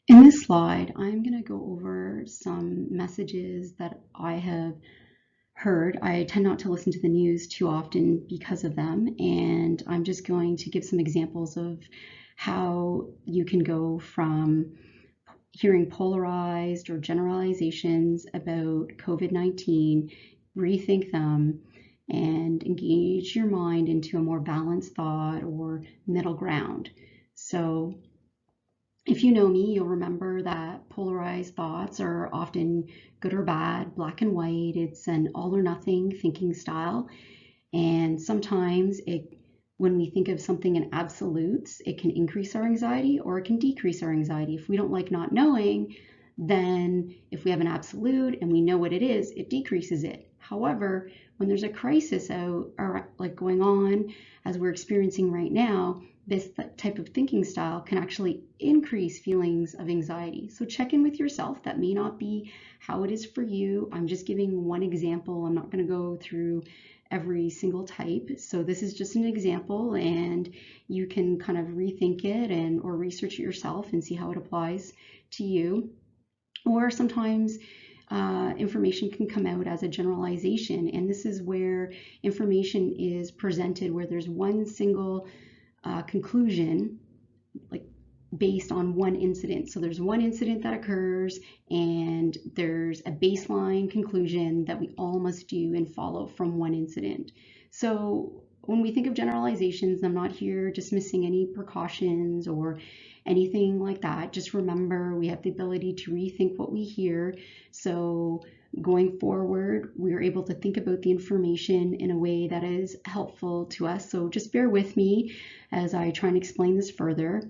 In this slide, I'm going to go over some messages that I have heard. I tend not to listen to the news too often because of them, and I'm just going to give some examples of how you can go from hearing polarized or generalizations about COVID-19, rethink them, and engage your mind into a more balanced thought or middle ground. So if you know me, you'll remember that polarized thoughts are often good or bad, black and white. It's an all or nothing thinking style. And sometimes when we think of something in absolutes, it can increase our anxiety or it can decrease our anxiety. If we don't like not knowing, then if we have an absolute and we know what it is, it decreases it. However, when there's a crisis out or like going on as we're experiencing right now, this type of thinking style can actually increase feelings of anxiety. So check in with yourself. That may not be how it is for you. I'm just giving one example. I'm not going to go through every single type. So this is just an example, and you can kind of rethink it and or research it yourself and see how it applies to you. Or sometimes information can come out as a generalization, and this is where information is presented where there's one single conclusion, like based on one incident. So there's one incident that occurs and there's a baseline conclusion that we all must do and follow from one incident. So when we think of generalizations, I'm not here dismissing any precautions or anything like that. Just remember, we have the ability to rethink what we hear. So going forward, we're able to think about the information in a way that is helpful to us. So just bear with me as I try and explain this further.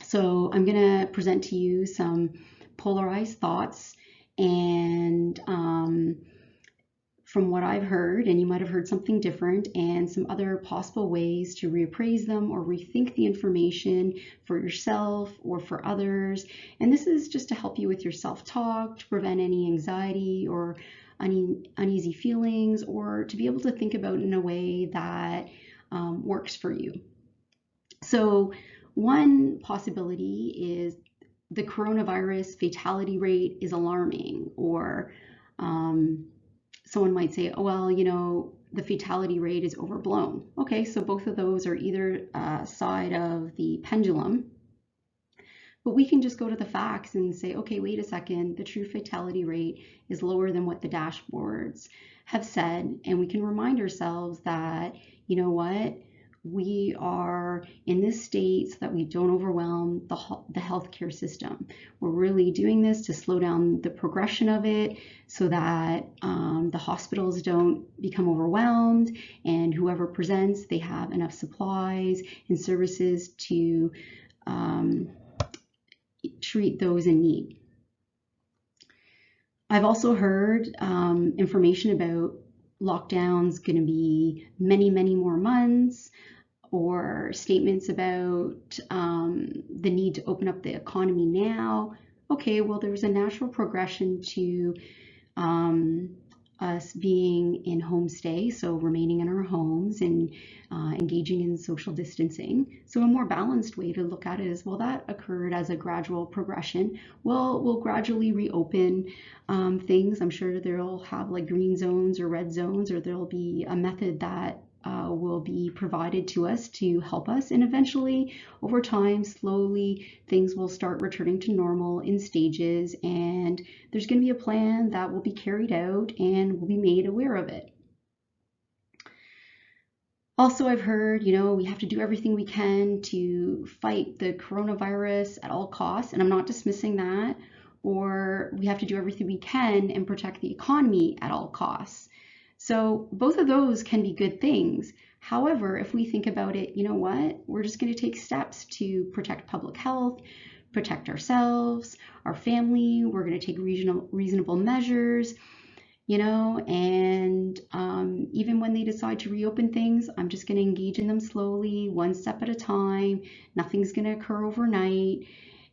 So I'm going to present to you some polarized thoughts, and from what I've heard, and you might have heard something different, and some other possible ways to reappraise them or rethink the information for yourself or for others. And this is just to help you with your self-talk, to prevent any anxiety or uneasy feelings, or to be able to think about it in a way that works for you. So one possibility is the coronavirus fatality rate is alarming, or someone might say, oh, well, the fatality rate is overblown. Okay, so both of those are either side of the pendulum, but we can just go to the facts and say, okay, wait a second, the true fatality rate is lower than what the dashboards have said, and we can remind ourselves that, you know what, we are in this state so that we don't overwhelm the healthcare system. We're really doing this to slow down the progression of it so that the hospitals don't become overwhelmed, and whoever presents, they have enough supplies and services to treat those in need. I've also heard information about lockdowns going to be many, many more months, or statements about the need to open up the economy now. Okay, well, there's a natural progression to us being in homestay, so remaining in our homes and engaging in social distancing. So a more balanced way to look at it is, well, that occurred as a gradual progression. Well, we'll gradually reopen things. I'm sure they'll have like green zones or red zones, or there'll be a method that will be provided to us to help us, and eventually over time, slowly, things will start returning to normal in stages, and there's going to be a plan that will be carried out and will be made aware of it. Also, I've heard, we have to do everything we can to fight the coronavirus at all costs, and I'm not dismissing that, or we have to do everything we can and protect the economy at all costs. So both of those can be good things. However, if we think about it, you know what? We're just going to take steps to protect public health, protect ourselves, our family. We're going to take reasonable measures, and even when they decide to reopen things, I'm just going to engage in them slowly, one step at a time. Nothing's going to occur overnight,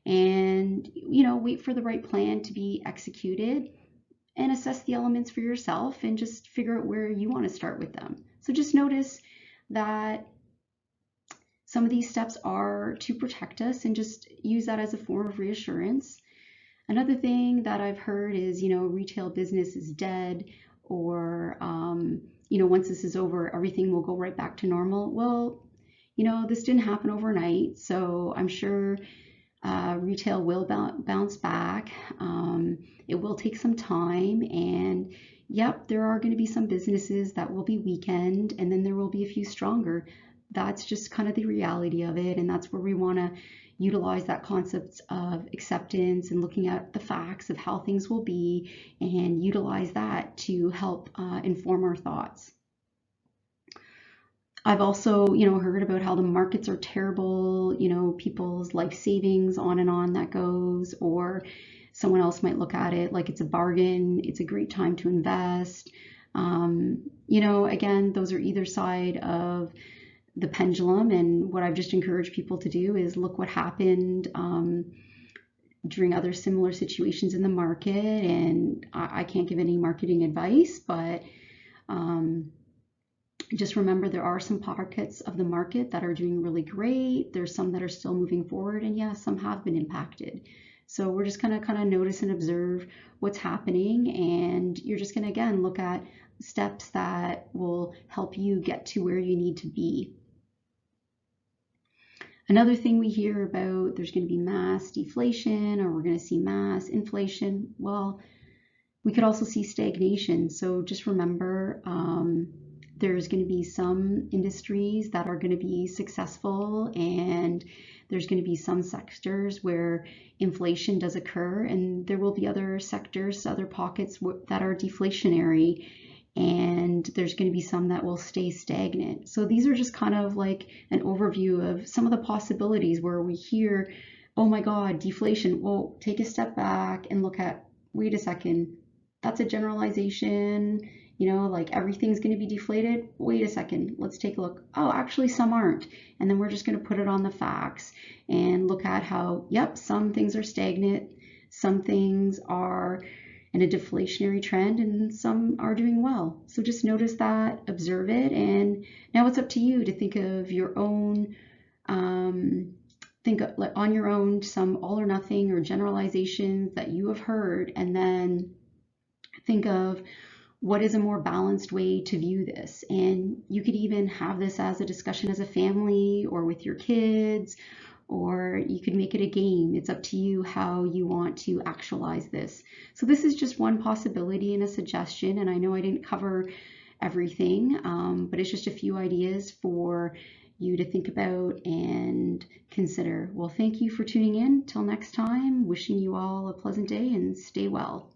and, wait for the right plan to be executed, and assess the elements for yourself and just figure out where you want to start with them. So just notice that some of these steps are to protect us, and just use that as a form of reassurance. Another thing that I've heard is, retail business is dead, or, once this is over, everything will go right back to normal. Well, this didn't happen overnight, so I'm sure retail will bounce back. It will take some time, and yep, there are going to be some businesses that will be weakened, and then there will be a few stronger. That's just kind of the reality of it, and that's where we want to utilize that concept of acceptance and looking at the facts of how things will be, and utilize that to help inform our thoughts. I've also, heard about how the markets are terrible, people's life savings, on and on that goes. Or someone else might look at it like it's a bargain, it's a great time to invest. Again, those are either side of the pendulum. And what I've just encouraged people to do is look what happened during other similar situations in the market. And I can't give any marketing advice, but just remember, there are some pockets of the market that are doing really great. There's some that are still moving forward, and yeah, some have been impacted. So we're just gonna kind of notice and observe what's happening, and you're just gonna, again, look at steps that will help you get to where you need to be. Another thing we hear about, there's going to be mass deflation, or we're going to see mass inflation. Well, we could also see stagnation. So just remember, there's going to be some industries that are going to be successful, and there's going to be some sectors where inflation does occur, and there will be other sectors, other pockets that are deflationary, and there's going to be some that will stay stagnant. So these are just kind of like an overview of some of the possibilities where we hear, oh my God, deflation. Well, take a step back and look at, wait a second, that's a generalization. Like everything's going to be deflated. Wait a second, let's take a look. Oh, actually some aren't. And then we're just going to put it on the facts and look at how, yep, some things are stagnant, some things are in a deflationary trend, and some are doing well. So just notice that, observe it, and now it's up to you to think of your own, think on your own, some all or nothing or generalizations that you have heard, and then think of what is a more balanced way to view this. And you could even have this as a discussion as a family or with your kids, or you could make it a game. It's up to you how you want to actualize this. So this is just one possibility and a suggestion, and I know I didn't cover everything, but it's just a few ideas for you to think about and consider. Well, thank you for tuning in. Till next time, wishing you all a pleasant day and stay well.